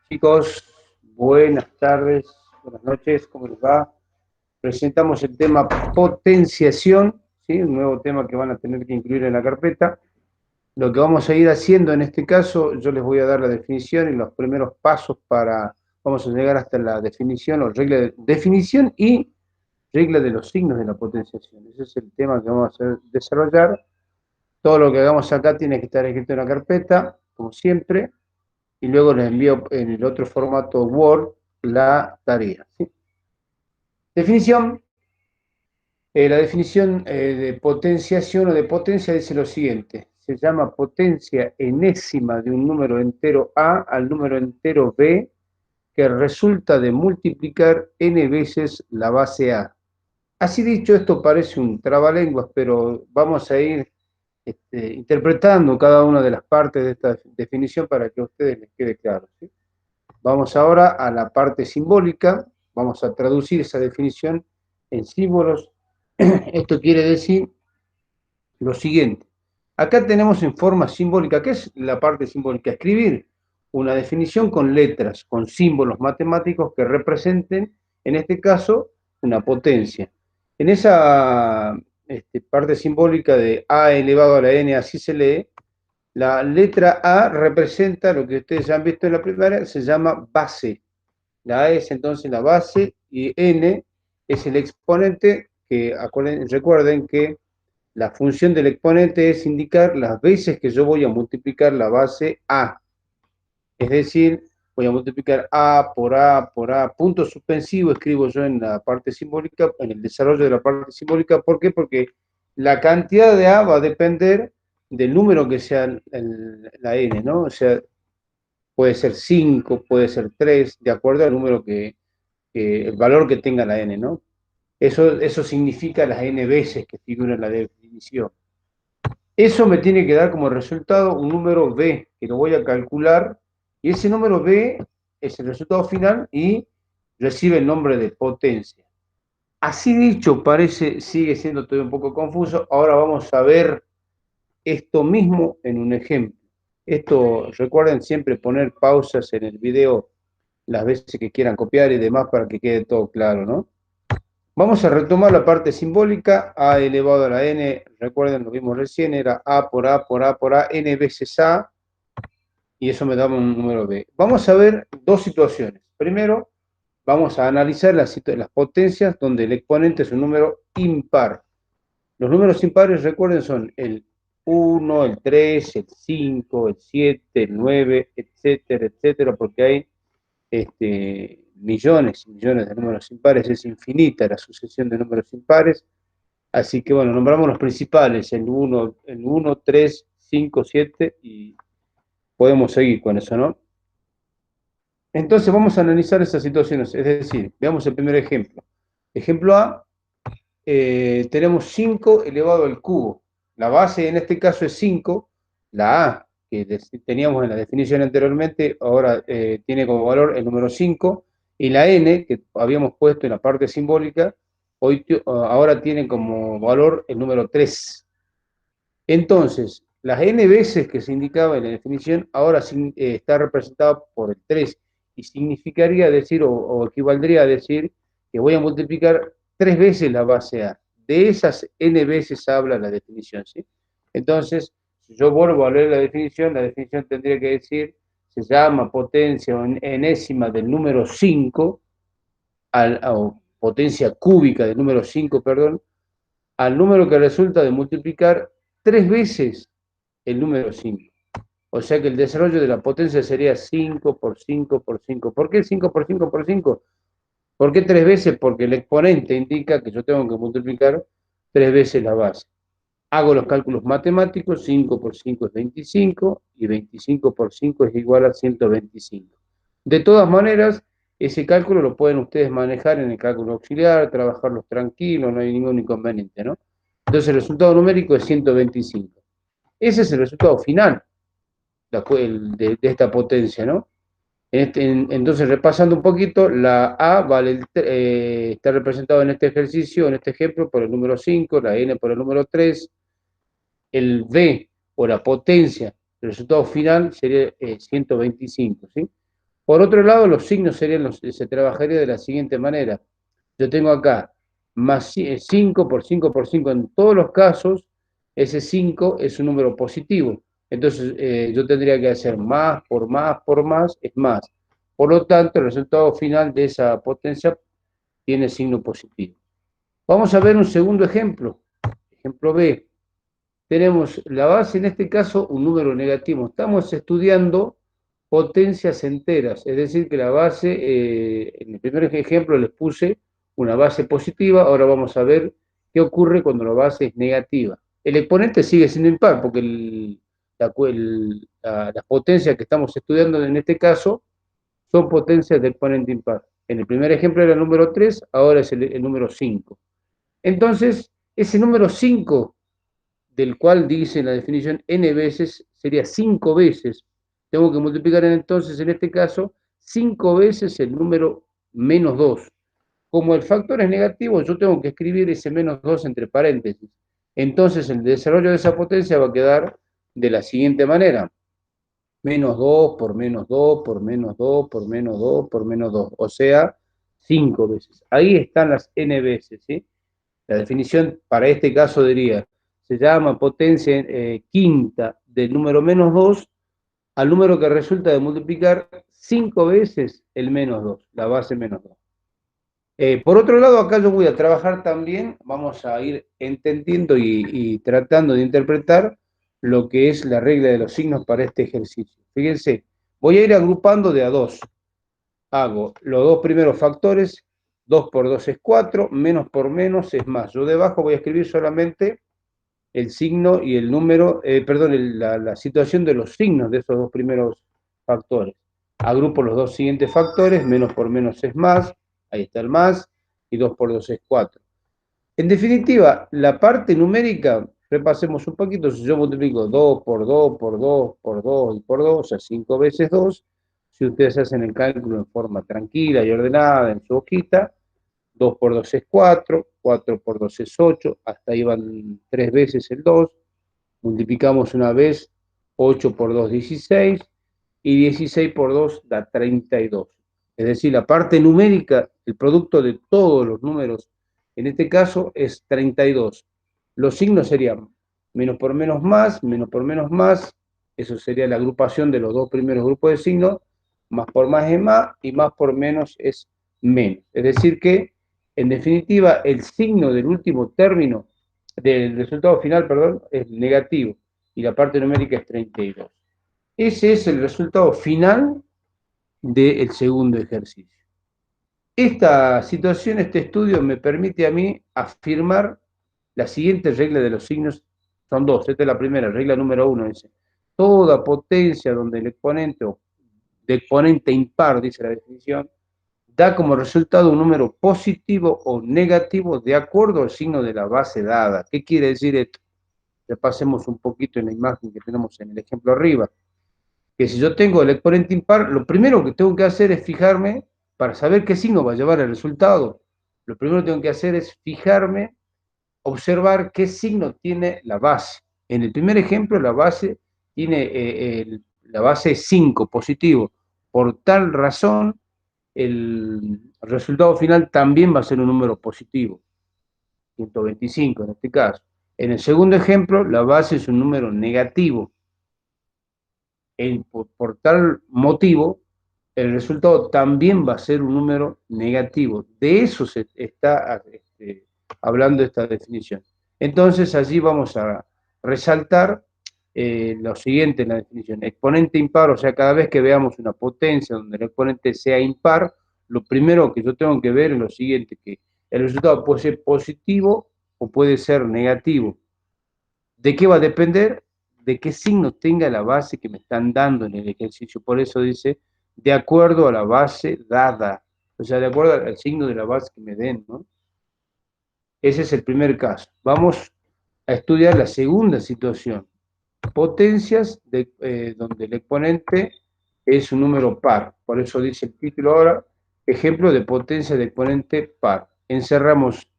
Chicos, buenas tardes, buenas noches, ¿cómo les va? Presentamos el tema potenciación, ¿sí? Un nuevo tema que van a tener que incluir en la carpeta. Lo que vamos a ir haciendo en este caso, yo les voy a dar la definición y los primeros pasos vamos a llegar hasta la definición o regla de definición y regla de los signos de la potenciación. Ese es el tema que vamos a desarrollar. Todo lo que hagamos acá tiene que estar escrito en la carpeta, como siempre, y luego les envío en el otro formato Word la tarea, ¿sí? Definición. La definición de potenciación o de potencia dice lo siguiente: se llama potencia enésima de un número entero A al número entero B que resulta de multiplicar n veces la base A. Así dicho, esto parece un trabalenguas, pero vamos a ir interpretando cada una de las partes de esta definición para que a ustedes les quede claro, ¿sí? Vamos ahora a la parte simbólica, vamos a traducir esa definición en símbolos. Esto quiere decir lo siguiente. Acá tenemos en forma simbólica, ¿qué es la parte simbólica? Escribir una definición con letras, con símbolos matemáticos que representen, en este caso, una potencia. En esa parte simbólica de A elevado a la n, así se lee, la letra A representa lo que ustedes ya han visto en la primaria, se llama base. La A es entonces la base y N es el exponente, que recuerden que la función del exponente es indicar las veces que yo voy a multiplicar la base A. Es decir, voy a multiplicar A por A por A, punto suspensivo escribo yo en la parte simbólica, en el desarrollo de la parte simbólica. ¿Por qué? Porque la cantidad de A va a depender del número que sea la N, ¿no? O sea, puede ser 5, puede ser 3, de acuerdo al número el valor que tenga la n, ¿no? Eso significa las n veces que figura en la definición. Eso me tiene que dar como resultado un número b, que lo voy a calcular, y ese número b es el resultado final y recibe el nombre de potencia. Así dicho, sigue siendo todo un poco confuso. Ahora vamos a ver esto mismo en un ejemplo. Esto, recuerden siempre poner pausas en el video las veces que quieran copiar y demás para que quede todo claro, ¿no? Vamos a retomar la parte simbólica. A elevado a la n, recuerden, lo vimos recién, era A por A por A por A, n veces A, y eso me da un número B. Vamos a ver dos situaciones. Primero, vamos a analizar las potencias donde el exponente es un número impar. Los números impares, recuerden, son el 1, el 3, el 5, el 7, el 9, etcétera, etcétera, porque hay millones y millones de números impares, es infinita la sucesión de números impares. Así que bueno, nombramos los principales, el 1, 3, 5, 7, y podemos seguir con eso, ¿no? Entonces vamos a analizar esas situaciones, es decir, veamos el primer ejemplo. Ejemplo A, tenemos 5 elevado al cubo. La base en este caso es 5, la A, que teníamos en la definición anteriormente, ahora tiene como valor el número 5, y la N, que habíamos puesto en la parte simbólica, ahora tiene como valor el número 3. Entonces, las n veces que se indicaba en la definición ahora está representada por el 3 y significaría decir o equivaldría a decir que voy a multiplicar 3 veces la base A. De esas n veces habla la definición, ¿sí? Entonces, si yo vuelvo a leer la definición tendría que decir, se llama potencia enésima del número 5, o potencia cúbica del número 5, perdón, al número que resulta de multiplicar 3 veces el número 5. O sea que el desarrollo de la potencia sería 5 por 5 por 5. ¿Por qué 5 por 5 por 5? ¿Por qué 3 veces? Porque el exponente indica que yo tengo que multiplicar 3 veces la base. Hago los cálculos matemáticos, 5 por 5 es 25 y 25 por 5 es igual a 125. De todas maneras, ese cálculo lo pueden ustedes manejar en el cálculo auxiliar, trabajarlos tranquilos, no hay ningún inconveniente, ¿no? Entonces el resultado numérico es 125. Ese es el resultado final de esta potencia, ¿no? Entonces, repasando un poquito, la A está representado en este ejercicio, en este ejemplo, por el número 5, la N por el número 3, el B o la potencia, el resultado final sería 125, ¿sí? Por otro lado, los signos se trabajaría de la siguiente manera. Yo tengo acá más 5 por 5 por 5 en todos los casos, ese 5 es un número positivo. Entonces, yo tendría que hacer más por más por más, es más. Por lo tanto, el resultado final de esa potencia tiene signo positivo. Vamos a ver un segundo ejemplo. Ejemplo B. Tenemos la base, en este caso, un número negativo. Estamos estudiando potencias enteras, es decir, que la base, en el primer ejemplo les puse una base positiva, ahora vamos a ver qué ocurre cuando la base es negativa. El exponente sigue siendo impar, porque las potencias que estamos estudiando en este caso son potencias de exponente impar. En el primer ejemplo era el número 3, ahora es el número 5. Entonces, ese número 5 del cual dice en la definición n veces, sería 5 veces. Tengo que multiplicar entonces, en este caso, 5 veces el número menos 2. Como el factor es negativo, yo tengo que escribir ese menos 2 entre paréntesis. Entonces, el desarrollo de esa potencia va a quedar de la siguiente manera. Menos 2 por menos 2 por menos 2 por menos 2 por menos 2. O sea, 5 veces. Ahí están las n veces, ¿sí? La definición para este caso diría, se llama potencia quinta del número menos 2 al número que resulta de multiplicar 5 veces el menos 2, la base menos 2. Por otro lado, acá yo voy a trabajar también, vamos a ir entendiendo y tratando de interpretar lo que es la regla de los signos para este ejercicio. Fíjense, voy a ir agrupando de a dos. Hago los dos primeros factores, 2 por 2 es 4, menos por menos es más. Yo debajo voy a escribir solamente el signo y el número, perdón, la situación de los signos de esos dos primeros factores. Agrupo los dos siguientes factores, menos por menos es más, ahí está el más, y 2 por 2 es 4. En definitiva, la parte numérica, repasemos un poquito, si yo multiplico 2 por 2 por 2 por 2 y por 2, o sea, 5 veces 2, si ustedes hacen el cálculo en forma tranquila y ordenada en su hojita, 2 por 2 es 4, 4 por 2 es 8, hasta ahí van 3 veces el 2, multiplicamos una vez, 8 por 2, 16, y 16 por 2 da 32. Es decir, la parte numérica, el producto de todos los números, en este caso es 32. Los signos serían menos por menos más, eso sería la agrupación de los dos primeros grupos de signos, más por más es más, y más por menos es menos. Es decir que, en definitiva, el signo del último término, del resultado final, perdón, es negativo, y la parte numérica es 32. Ese es el resultado final del segundo ejercicio. Esta situación, este estudio, me permite a mí afirmar la siguiente regla de los signos. Son dos, esta es la primera, regla número 1, dice, toda potencia donde el exponente, o de exponente impar, dice la definición, da como resultado un número positivo o negativo de acuerdo al signo de la base dada. ¿Qué quiere decir esto? Repasemos un poquito en la imagen que tenemos en el ejemplo arriba. Que si yo tengo el exponente impar, lo primero que tengo que hacer es fijarme, para saber qué signo va a llevar el resultado, lo primero que tengo que hacer es fijarme, observar qué signo tiene la base. En el primer ejemplo, la base tiene, la base es 5, positivo. Por tal razón, el resultado final también va a ser un número positivo, 125 en este caso. En el segundo ejemplo, la base es un número negativo. Por tal motivo, el resultado también va a ser un número negativo. De eso se está hablando esta definición. Entonces, allí vamos a resaltar lo siguiente en la definición. Exponente impar, o sea, cada vez que veamos una potencia donde el exponente sea impar, lo primero que yo tengo que ver es lo siguiente, que el resultado puede ser positivo o puede ser negativo. ¿De qué va a depender? De qué signo tenga la base que me están dando en el ejercicio. Por eso dice, de acuerdo a la base dada. O sea, de acuerdo al signo de la base que me den, ¿no? Ese es el primer caso. Vamos a estudiar la segunda situación. Potencias donde el exponente es un número par. Por eso dice el título ahora, ejemplo de potencia de exponente par. Encerramos,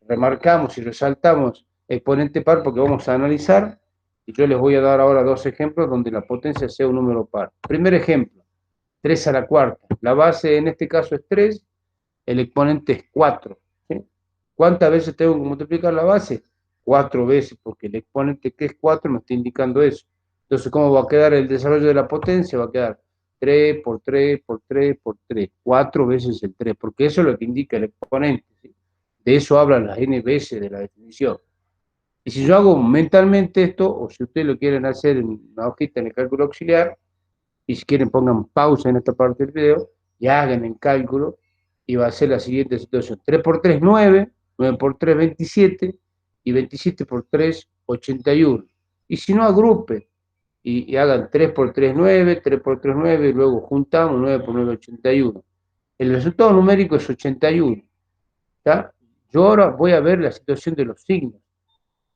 remarcamos y resaltamos exponente par porque vamos a analizar, y yo les voy a dar ahora dos ejemplos donde la potencia sea un número par. Primer ejemplo, 3 a la cuarta. La base en este caso es 3, el exponente es 4. ¿Sí? ¿Cuántas veces tengo que multiplicar la base? 4 veces, porque el exponente que es 4 me está indicando eso. Entonces, ¿cómo va a quedar el desarrollo de la potencia? Va a quedar 3 por 3 por 3 por 3, 4 veces el 3, porque eso es lo que indica el exponente. ¿Sí? De eso hablan las n veces de la definición. Y si yo hago mentalmente esto, o si ustedes lo quieren hacer en una hojita en el cálculo auxiliar, y si quieren pongan pausa en esta parte del video, y hagan el cálculo, y va a ser la siguiente situación. 3 por 3, 9, 9 por 3, 27, y 27 por 3, 81. Y si no, agrupen, y hagan 3 por 3, 9, 3 por 3, 9, y luego juntamos 9 por 9, 81. El resultado numérico es 81. ¿Tá? Yo ahora voy a ver la situación de los signos.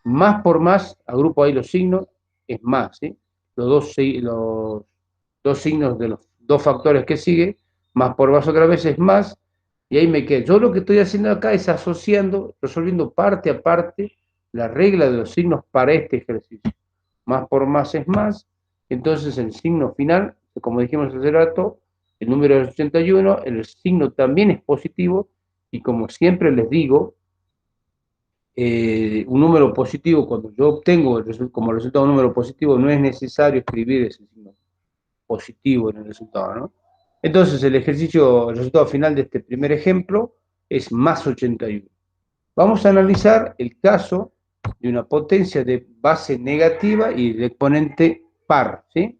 Más por más, agrupo ahí los signos, es más, ¿sí? Los dos signos de los dos factores que sigue, más por más otra vez es más, y ahí me quedo. Yo lo que estoy haciendo acá es asociando, resolviendo parte a parte la regla de los signos para este ejercicio. Más por más es más, entonces el signo final, como dijimos hace rato, el número es 81, el signo también es positivo, y como siempre les digo, un número positivo, cuando yo obtengo como resultado un número positivo, no es necesario escribir ese signo positivo en el resultado, ¿no? Entonces, el resultado final de este primer ejemplo es más 81. Vamos a analizar el caso de una potencia de base negativa y el exponente par, ¿sí?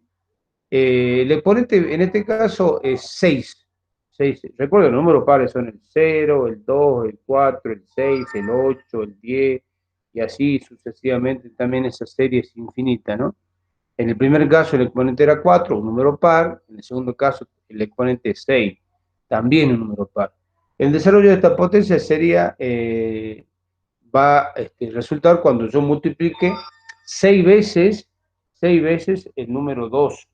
El exponente en este caso es 6. 6. Recuerden, los números pares son el 0, el 2, el 4, el 6, el 8, el 10, y así sucesivamente. También esa serie es infinita, ¿no? En el primer caso el exponente era 4, un número par. En el segundo caso el exponente es 6, también un número par. El desarrollo de esta potencia sería, va a resultar cuando yo multiplique 6 veces el número 2.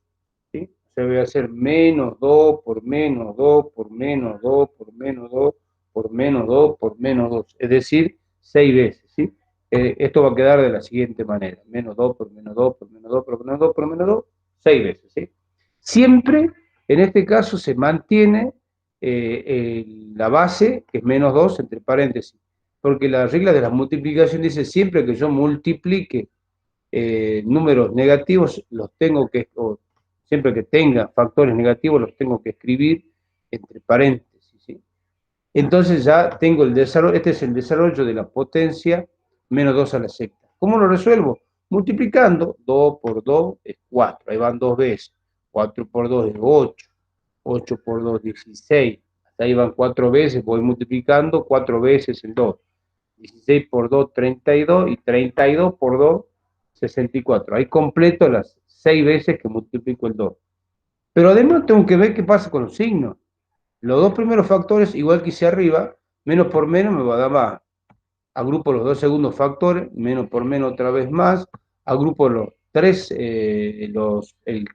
¿Sí? O sea, voy a hacer menos 2 por menos 2 por menos 2 por menos 2 por menos 2 por menos 2. Es decir, 6 veces. ¿Sí? Esto va a quedar de la siguiente manera. Menos 2 por menos 2 por menos 2 por menos 2 por menos 2, 6 veces. ¿Sí? Siempre, en este caso, se mantiene la base, que es menos 2, entre paréntesis. Porque la regla de la multiplicación dice siempre que yo multiplique números negativos, los tengo que, o siempre que tenga factores negativos, los tengo que escribir entre paréntesis. ¿Sí? Entonces ya tengo el desarrollo, este es el desarrollo de la potencia menos 2 a la sexta. ¿Cómo lo resuelvo? Multiplicando. 2 por 2 es 4, ahí van 2 veces. 4 por 2 es 8, 8 por 2 16, hasta ahí van 4 veces, voy multiplicando 4 veces el 2. 16 por 2, 32, y 32 por 2, 64. Ahí completo las 6 veces que multiplico el 2. Pero además tengo que ver qué pasa con los signos. Los dos primeros factores, igual que hice arriba, menos por menos me va a dar más. Agrupo los dos segundos factores, menos por menos otra vez más. Agrupo los tres, el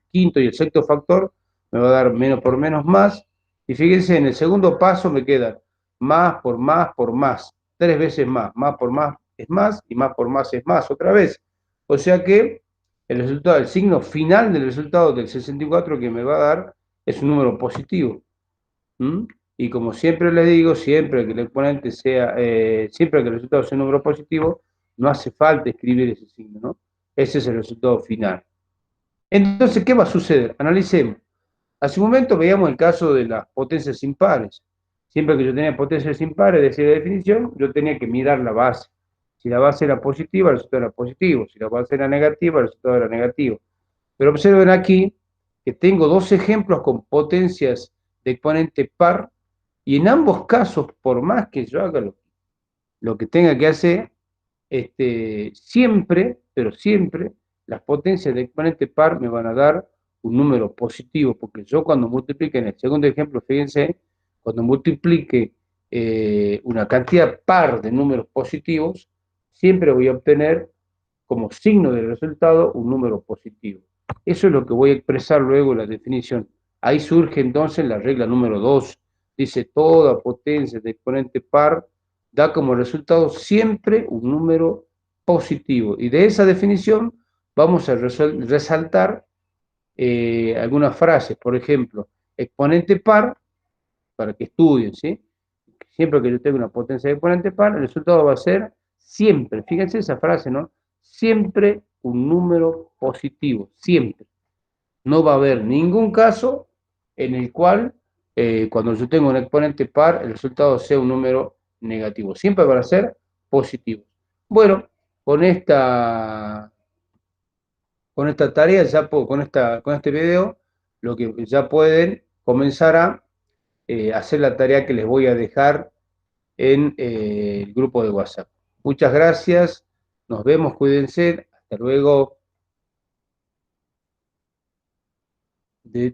quinto y el sexto factor, me va a dar menos por menos más. Y fíjense, en el segundo paso me queda más por más por más. 3 veces más por más es más, y más por más es más otra vez. O sea que el resultado, el signo final del resultado del 64 que me va a dar es un número positivo. ¿Mm? Y como siempre les digo, siempre que el exponente sea, siempre que el resultado sea un número positivo, no hace falta escribir ese signo, ¿no? Ese es el resultado final. Entonces, ¿qué va a suceder? Analicemos. Hace un momento veíamos el caso de las potencias impares. Siempre que yo tenía potencias impares, decía la definición, yo tenía que mirar la base. Si la base era positiva, el resultado era positivo. Si la base era negativa, el resultado era negativo. Pero observen aquí que tengo dos ejemplos con potencias de exponente par, y en ambos casos, por más que yo haga lo que tenga que hacer, siempre, pero siempre, las potencias de exponente par me van a dar un número positivo, porque yo cuando multiplique, en el segundo ejemplo, fíjense, cuando multiplique una cantidad par de números positivos, siempre voy a obtener como signo del resultado un número positivo. Eso es lo que voy a expresar luego en la definición. Ahí surge entonces la regla número 2. Dice, toda potencia de exponente par da como resultado siempre un número positivo. Y de esa definición vamos a resaltar algunas frases. Por ejemplo, exponente par para que estudien, ¿sí? Siempre que yo tenga una potencia de exponente par, el resultado va a ser siempre, fíjense esa frase, ¿no? Siempre un número positivo, siempre. No va a haber ningún caso en el cual cuando yo tengo un exponente par, el resultado sea un número negativo. Siempre van a ser positivos. Bueno, con esta tarea, con este video, lo que ya pueden comenzar a hacer la tarea que les voy a dejar en el grupo de WhatsApp. Muchas gracias, nos vemos, cuídense, hasta luego.